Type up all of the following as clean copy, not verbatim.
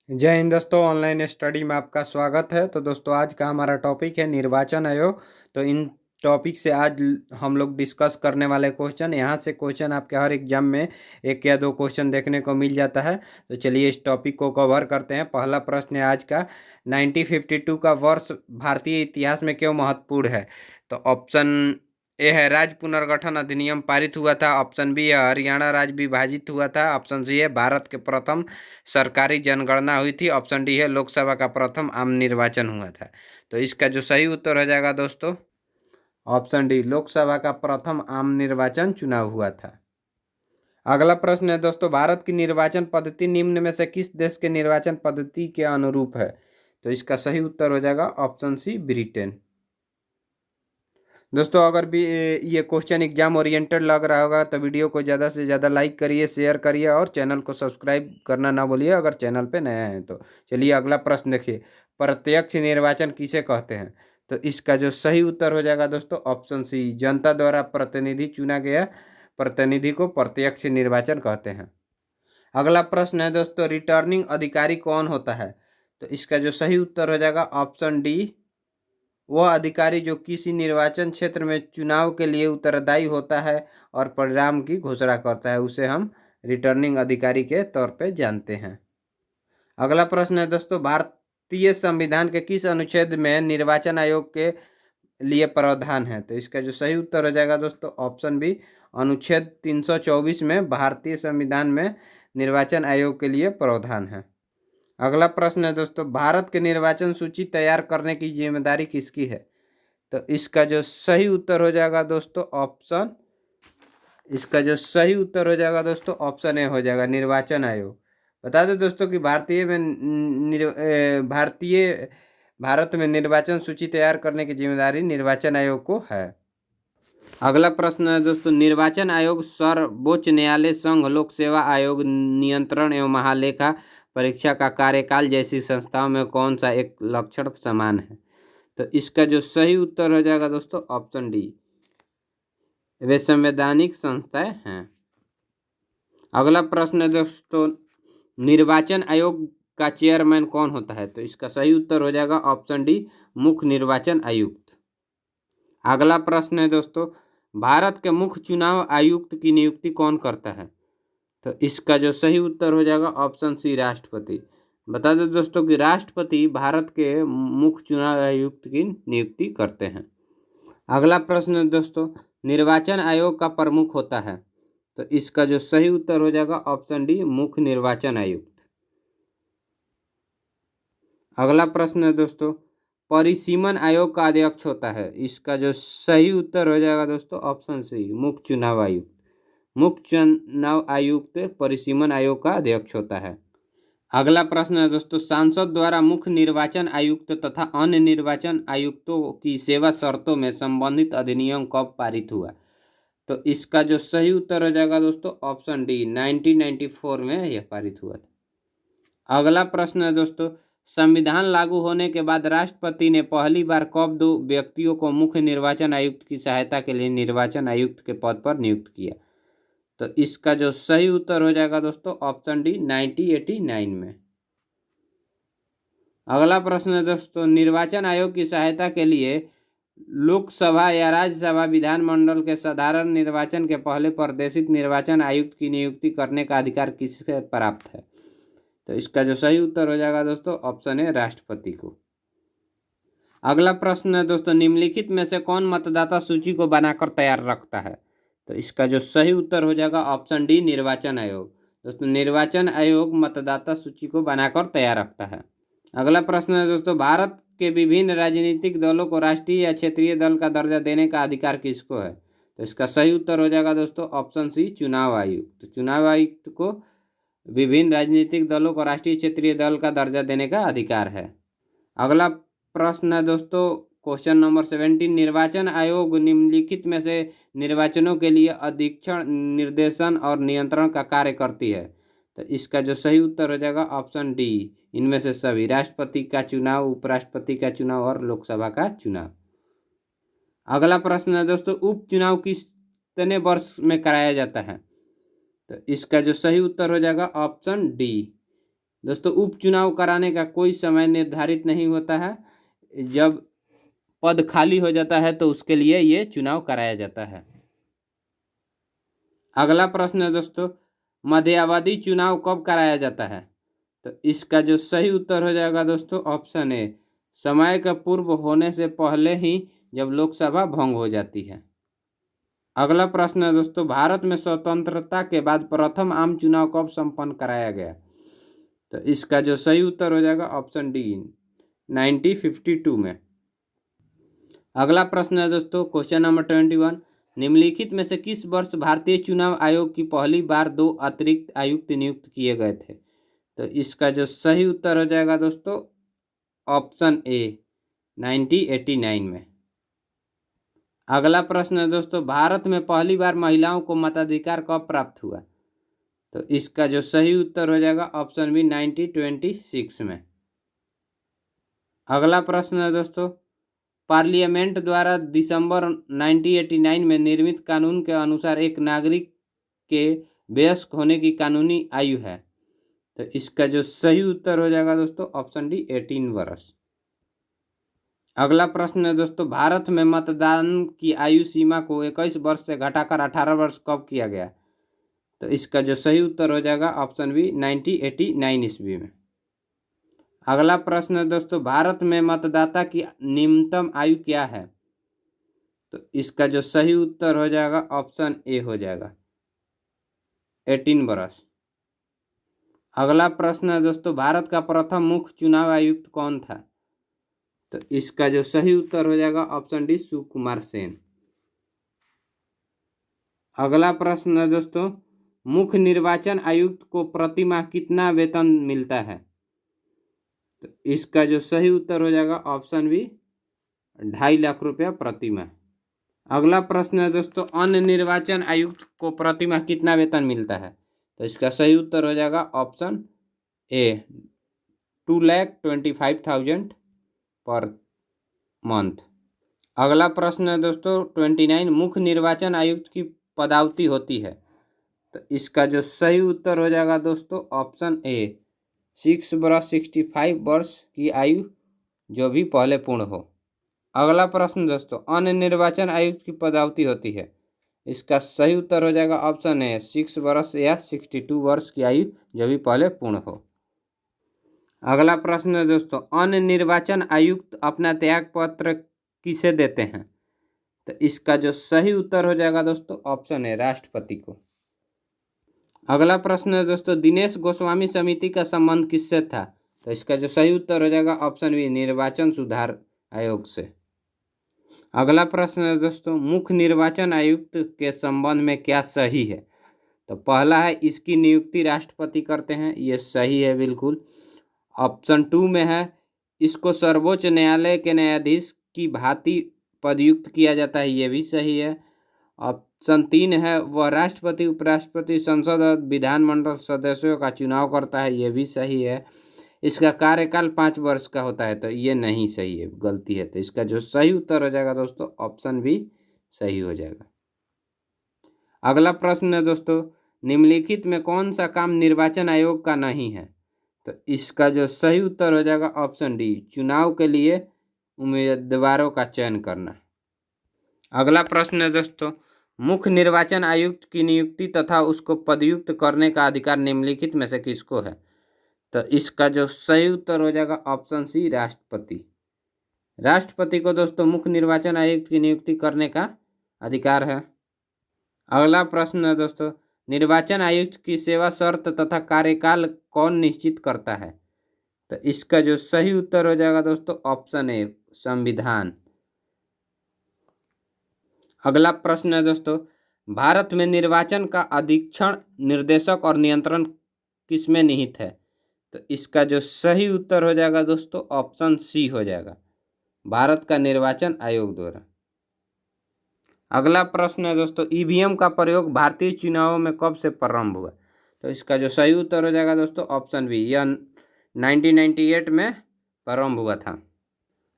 जय हिंद दोस्तों, online study में आपका स्वागत है। तो दोस्तों, आज का हमारा टॉपिक है निर्वाचन आयोग। तो इन टॉपिक से आज हम लोग डिस्कस करने वाले क्वेश्चन, यहाँ से क्वेश्चन आपके हर एग्जाम में एक या दो क्वेश्चन देखने को मिल जाता है। तो चलिए इस टॉपिक को कवर करते हैं। पहला प्रश्न है आज का, 1952 का वर्ष भारतीय इतिहास में क्यों महत्वपूर्ण है? तो ऑप्शन ए है राज्य पुनर्गठन अधिनियम पारित हुआ था। ऑप्शन बी है हरियाणा राज्य विभाजित हुआ था। ऑप्शन सी है भारत के प्रथम सरकारी जनगणना हुई थी। ऑप्शन डी है लोकसभा का प्रथम आम निर्वाचन हुआ था। तो इसका जो सही उत्तर हो जाएगा दोस्तों, ऑप्शन डी, लोकसभा का प्रथम आम निर्वाचन चुनाव हुआ था। अगला प्रश्न है दोस्तों, भारत की निर्वाचन पद्धति निम्न में से किस देश के निर्वाचन पद्धति के अनुरूप है? तो इसका सही उत्तर हो जाएगा ऑप्शन सी, ब्रिटेन। दोस्तों, अगर भी ये क्वेश्चन एग्जाम ओरिएंटेड लग रहा होगा तो वीडियो को ज़्यादा से ज़्यादा लाइक करिए, शेयर करिए और चैनल को सब्सक्राइब करना ना भूलिए अगर चैनल पे नया है तो। चलिए अगला प्रश्न देखिए, प्रत्यक्ष निर्वाचन किसे कहते हैं? तो इसका जो सही उत्तर हो जाएगा दोस्तों, ऑप्शन सी, जनता द्वारा प्रतिनिधि चुना गया प्रतिनिधि को प्रत्यक्ष निर्वाचन कहते हैं। अगला प्रश्न है दोस्तों, रिटर्निंग अधिकारी कौन होता है? तो इसका जो सही उत्तर हो जाएगा ऑप्शन डी, वह अधिकारी जो किसी निर्वाचन क्षेत्र में चुनाव के लिए उत्तरदायी होता है और परिणाम की घोषणा करता है, उसे हम रिटर्निंग अधिकारी के तौर पे जानते हैं। अगला प्रश्न है दोस्तों, भारतीय संविधान के किस अनुच्छेद में निर्वाचन आयोग के लिए प्रावधान है? तो इसका जो सही उत्तर हो जाएगा दोस्तों, ऑप्शन बी, अनुच्छेद 324 में भारतीय संविधान में निर्वाचन आयोग के लिए प्रावधान है। अगला प्रश्न है दोस्तों, भारत के निर्वाचन सूची तैयार करने की जिम्मेदारी किसकी है? तो इसका जो सही उत्तर हो जाएगा दोस्तों, इसका जो सही उत्तर हो जाएगा दोस्तों, ऑप्शन ए हो जाएगा, निर्वाचन आयोग। बता दें दोस्तों कि भारत में निर्वाचन सूची तैयार करने की जिम्मेदारी निर्वाचन आयोग को है। अगला प्रश्न है दोस्तों, निर्वाचन आयोग सर्वोच्च न्यायालय, संघ लोक सेवा आयोग, नियंत्रण एवं महालेखा परीक्षा का कार्यकाल जैसी संस्थाओं में कौन सा एक लक्षण समान है? तो इसका जो सही उत्तर हो जाएगा दोस्तों, ऑप्शन डी, वे संवैधानिक संस्थाएं हैं। अगला प्रश्न है दोस्तों, निर्वाचन आयोग का चेयरमैन कौन होता है? तो इसका सही उत्तर हो जाएगा ऑप्शन डी, मुख्य निर्वाचन आयुक्त। अगला प्रश्न है दोस्तों, भारत के मुख्य चुनाव आयुक्त की नियुक्ति कौन करता है? तो इसका जो सही उत्तर हो जाएगा ऑप्शन सी, राष्ट्रपति। बता दें दोस्तों कि राष्ट्रपति भारत के मुख्य चुनाव आयुक्त की नियुक्ति करते हैं। अगला प्रश्न है दोस्तों, निर्वाचन आयोग का प्रमुख होता है? तो इसका जो सही उत्तर हो जाएगा ऑप्शन डी, मुख्य निर्वाचन आयुक्त। अगला प्रश्न है दोस्तों, परिसीमन आयोग का अध्यक्ष होता है? इसका जो सही उत्तर हो जाएगा दोस्तों, ऑप्शन सी, मुख्य चुनाव आयुक्त। मुख्य चुनाव आयुक्त परिसीमन आयोग का अध्यक्ष होता है। अगला प्रश्न है दोस्तों, सांसद द्वारा मुख्य निर्वाचन आयुक्त तथा अन्य निर्वाचन आयुक्तों की सेवा शर्तों में संबंधित अधिनियम कब पारित हुआ? तो इसका जो सही उत्तर हो जाएगा दोस्तों, ऑप्शन डी, 1994 में यह पारित हुआ था। अगला प्रश्न है दोस्तों, संविधान लागू होने के बाद राष्ट्रपति ने पहली बार कब दो व्यक्तियों को मुख्य निर्वाचन आयुक्त की सहायता के लिए निर्वाचन आयुक्त के पद पर नियुक्त किया? तो इसका जो सही उत्तर हो जाएगा दोस्तों, ऑप्शन डी, 1989 में। अगला प्रश्न है दोस्तों, निर्वाचन आयोग की सहायता के लिए लोकसभा या राज्यसभा विधानमंडल के साधारण निर्वाचन के पहले प्रदेशित निर्वाचन आयुक्त की नियुक्ति करने का अधिकार किससे प्राप्त है? तो इसका जो सही उत्तर हो जाएगा दोस्तों, ऑप्शन है, राष्ट्रपति को। अगला प्रश्न है दोस्तों, निम्नलिखित में से कौन मतदाता सूची को बनाकर तैयार रखता है? तो इसका जो सही उत्तर हो जाएगा ऑप्शन डी, निर्वाचन आयोग। दोस्तों, निर्वाचन आयोग मतदाता सूची को बनाकर तैयार रखता है। अगला प्रश्न है दोस्तों, भारत के विभिन्न राजनीतिक दलों को राष्ट्रीय या क्षेत्रीय दल का दर्जा देने का अधिकार किसको है? तो इसका सही उत्तर हो जाएगा दोस्तों, ऑप्शन सी, चुनाव आयुक्त। तो चुनाव आयुक्त को विभिन्न राजनीतिक दलों को राष्ट्रीय क्षेत्रीय दल का दर्जा देने का अधिकार है। अगला प्रश्न है दोस्तों, क्वेश्चन नंबर 17, निर्वाचन आयोग निम्नलिखित में से निर्वाचनों के लिए अधीक्षण, निर्देशन और नियंत्रण का कार्य करती है? तो इसका जो सही उत्तर हो जाएगा ऑप्शन डी, इनमें से सभी, राष्ट्रपति का चुनाव, उपराष्ट्रपति का चुनाव और लोकसभा का चुनाव। अगला प्रश्न है दोस्तों, उपचुनाव कितने वर्ष में कराया जाता है? तो इसका जो सही उत्तर हो जाएगा ऑप्शन डी, दोस्तों उपचुनाव कराने का कोई समय निर्धारित नहीं होता है, जब पद खाली हो जाता है तो उसके लिए ये चुनाव कराया जाता है। अगला प्रश्न है दोस्तों, मध्यावधि चुनाव कब कराया जाता है? तो इसका जो सही उत्तर हो जाएगा दोस्तों ऑप्शन ए, समय का पूर्व होने से पहले ही, जब लोकसभा भंग हो जाती है। अगला प्रश्न है दोस्तों, भारत में स्वतंत्रता के बाद प्रथम आम चुनाव कब संपन्न कराया गया? तो इसका जो सही उत्तर हो जाएगा ऑप्शन डी, 1952 में। अगला प्रश्न है दोस्तों, क्वेश्चन नंबर 21, निम्नलिखित में से किस वर्ष भारतीय चुनाव आयोग की पहली बार 2 अतिरिक्त आयुक्त नियुक्त किए गए थे? तो इसका जो सही उत्तर हो जाएगा दोस्तों ऑप्शन ए, 1989 में। अगला प्रश्न है दोस्तों, भारत में पहली बार महिलाओं को मताधिकार कब प्राप्त हुआ? तो इसका जो सही उत्तर हो जाएगा ऑप्शन बी, 1926 में। अगला प्रश्न है दोस्तों, पार्लियामेंट द्वारा दिसंबर 1989 में निर्मित कानून के अनुसार एक नागरिक के वयस्क होने की कानूनी आयु है? तो इसका जो सही उत्तर हो जाएगा दोस्तों ऑप्शन डी, 18 वर्ष। अगला प्रश्न है दोस्तों, भारत में मतदान की आयु सीमा को 21 वर्ष से घटाकर 18 वर्ष कब किया गया? तो इसका जो सही उत्तर हो जाएगा ऑप्शन बी, 1989 ईस्वी में। अगला प्रश्न है दोस्तों, भारत में मतदाता की न्यूनतम आयु क्या है? तो इसका जो सही उत्तर हो जाएगा ऑप्शन ए हो जाएगा, 18 वर्ष। अगला प्रश्न है दोस्तों, भारत का प्रथम मुख्य चुनाव आयुक्त कौन था? तो इसका जो सही उत्तर हो जाएगा ऑप्शन डी, सुकुमार सेन। अगला प्रश्न है दोस्तों, मुख्य निर्वाचन आयुक्त को प्रतिमाह कितना वेतन मिलता है? तो इसका जो सही उत्तर हो जाएगा ऑप्शन बी, 2.5 लाख रुपया प्रतिमाह। अगला प्रश्न है दोस्तों, अन्य निर्वाचन आयुक्त को प्रतिमाह कितना वेतन मिलता है? तो इसका सही उत्तर हो जाएगा ऑप्शन ए, 2,25,000 पर मंथ। अगला प्रश्न है दोस्तों 29, मुख्य निर्वाचन आयुक्त की पदावधि होती है? तो इसका जो सही उत्तर हो जाएगा दोस्तों ऑप्शन ए, 6 वर्ष 65 वर्ष की आयु जो भी पहले पूर्ण हो। अगला प्रश्न दोस्तों, अन्य निर्वाचन आयुक्त की पदावधि होती है? इसका सही उत्तर हो जाएगा ऑप्शन ए, 6 वर्ष या 62 वर्ष की आयु जो भी पहले पूर्ण हो। अगला प्रश्न है दोस्तों, अन्य निर्वाचन आयुक्त अपना त्याग पत्र किसे देते हैं? तो इसका जो सही उत्तर हो जाएगा दोस्तों ऑप्शन है, राष्ट्रपति को। अगला प्रश्न है दोस्तों, दिनेश गोस्वामी समिति का संबंध किससे था? तो इसका जो सही उत्तर हो जाएगा ऑप्शन बी, निर्वाचन सुधार आयोग से। अगला प्रश्न है दोस्तों, मुख्य निर्वाचन आयुक्त के संबंध में क्या सही है? तो पहला है, इसकी नियुक्ति राष्ट्रपति करते हैं, ये सही है बिल्कुल। ऑप्शन 2 में है, इसको सर्वोच्च न्यायालय के न्यायाधीश की भांति पदयुक्त किया जाता है, ये भी सही है। ऑप्शन 3 है, वह राष्ट्रपति, उपराष्ट्रपति, संसद और विधानमंडल सदस्यों का चुनाव करता है, ये भी सही है। इसका कार्यकाल 5 वर्ष का होता है, तो ये नहीं सही है, गलती है। तो इसका जो सही उत्तर हो जाएगा दोस्तों ऑप्शन बी सही हो जाएगा। अगला प्रश्न है दोस्तों, निम्नलिखित में कौन सा काम निर्वाचन आयोग का नहीं है? तो इसका जो सही उत्तर हो जाएगा ऑप्शन डी, चुनाव के लिए उम्मीदवारों का चयन करना। अगला प्रश्न है दोस्तों, मुख्य निर्वाचन आयुक्त की नियुक्ति तथा उसको पदयुक्त करने का अधिकार निम्नलिखित में से किसको है? तो इसका जो सही उत्तर हो जाएगा ऑप्शन सी, राष्ट्रपति। राष्ट्रपति को दोस्तों मुख्य निर्वाचन आयुक्त की नियुक्ति करने का अधिकार है। अगला प्रश्न है दोस्तों, निर्वाचन आयुक्त की सेवा शर्त तथा कार्यकाल कौन निश्चित करता है? तो इसका जो सही उत्तर हो जाएगा दोस्तों ऑप्शन ए, संविधान। अगला प्रश्न है दोस्तों, भारत में निर्वाचन का अधीक्षण, निर्देशक और नियंत्रण किसमें निहित है? तो इसका जो सही उत्तर हो जाएगा दोस्तों ऑप्शन सी हो जाएगा, भारत का निर्वाचन आयोग द्वारा। अगला प्रश्न है दोस्तों, ईवीएम का प्रयोग भारतीय चुनावों में कब से प्रारंभ हुआ? तो इसका जो सही उत्तर हो जाएगा दोस्तों ऑप्शन बी, यह 1998 में प्रारंभ हुआ था।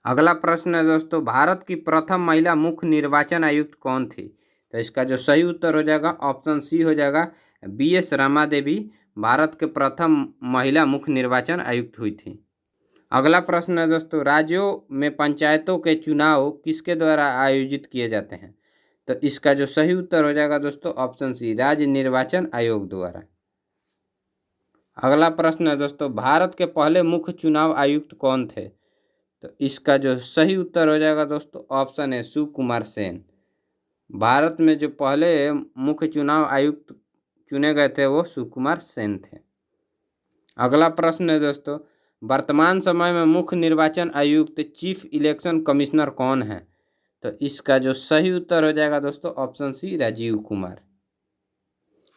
अगला प्रश्न है दोस्तों, भारत की प्रथम महिला मुख्य निर्वाचन आयुक्त कौन थी? तो इसका जो सही उत्तर हो जाएगा ऑप्शन सी हो जाएगा, BS रमा देवी भारत के प्रथम महिला मुख्य निर्वाचन आयुक्त हुई थी। अगला प्रश्न है दोस्तों, राज्यों में पंचायतों के चुनाव किसके द्वारा आयोजित किए जाते हैं? तो इसका जो सही उत्तर हो जाएगा दोस्तों ऑप्शन सी, राज्य निर्वाचन आयोग द्वारा। अगला प्रश्न है दोस्तों, भारत के पहले मुख्य चुनाव आयुक्त कौन थे? तो इसका जो सही उत्तर हो जाएगा दोस्तों ऑप्शन है सुकुमार सेन। भारत में जो पहले मुख्य चुनाव आयुक्त चुने गए थे वो सुकुमार सेन थे। अगला प्रश्न है दोस्तों, वर्तमान समय में मुख्य निर्वाचन आयुक्त चीफ इलेक्शन कमिश्नर कौन है? तो इसका जो सही उत्तर हो जाएगा दोस्तों ऑप्शन सी, राजीव कुमार।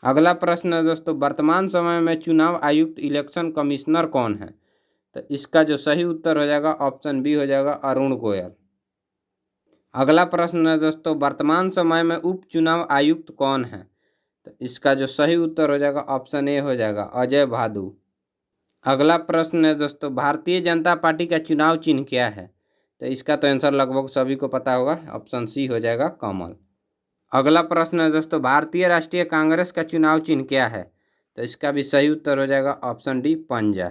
अगला प्रश्न है दोस्तों, वर्तमान समय में चुनाव आयुक्त इलेक्शन कमिश्नर कौन है? तो इसका जो सही उत्तर हो जाएगा ऑप्शन बी हो जाएगा, अरुण गोयल। अगला प्रश्न है दोस्तों, वर्तमान समय में उप चुनाव आयुक्त कौन है? तो इसका जो सही उत्तर हो जाएगा ऑप्शन ए हो जाएगा, अजय भादु। अगला प्रश्न है दोस्तों, भारतीय जनता पार्टी का चुनाव चिन्ह क्या है? तो इसका तो आंसर लगभग सभी को पता होगा, ऑप्शन सी हो जाएगा, कमल। अगला प्रश्न है दोस्तों, भारतीय राष्ट्रीय कांग्रेस का चुनाव चिन्ह क्या है? तो इसका भी सही उत्तर हो जाएगा ऑप्शन डी, पंजा।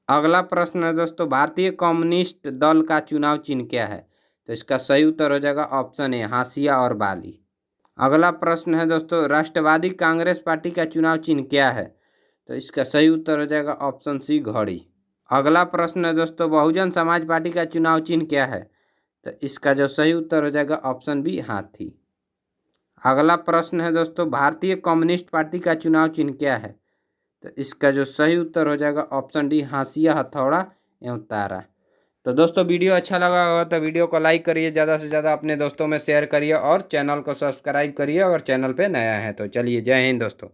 अगला प्रश्न है दोस्तों, भारतीय कम्युनिस्ट दल का चुनाव चिन्ह क्या है? तो इसका सही उत्तर हो जाएगा ऑप्शन ए, हाशिया और बाली। अगला प्रश्न है दोस्तों, राष्ट्रवादी कांग्रेस पार्टी का चुनाव चिन्ह क्या है? तो इसका सही उत्तर हो जाएगा ऑप्शन सी, घड़ी। अगला प्रश्न है दोस्तों, बहुजन समाज पार्टी का चुनाव चिन्ह क्या है? तो इसका जो सही उत्तर हो जाएगा ऑप्शन बी, हाथी। अगला प्रश्न है दोस्तों, भारतीय कम्युनिस्ट पार्टी का चुनाव चिन्ह क्या है? तो इसका जो सही उत्तर हो जाएगा ऑप्शन डी, हाशिया, हथौड़ा एवं तारा। तो दोस्तों वीडियो अच्छा लगा होगा तो वीडियो को लाइक करिए, ज़्यादा से ज़्यादा अपने दोस्तों में शेयर करिए और चैनल को सब्सक्राइब करिए अगर चैनल पे नया है तो। चलिए, जय हिंद दोस्तों।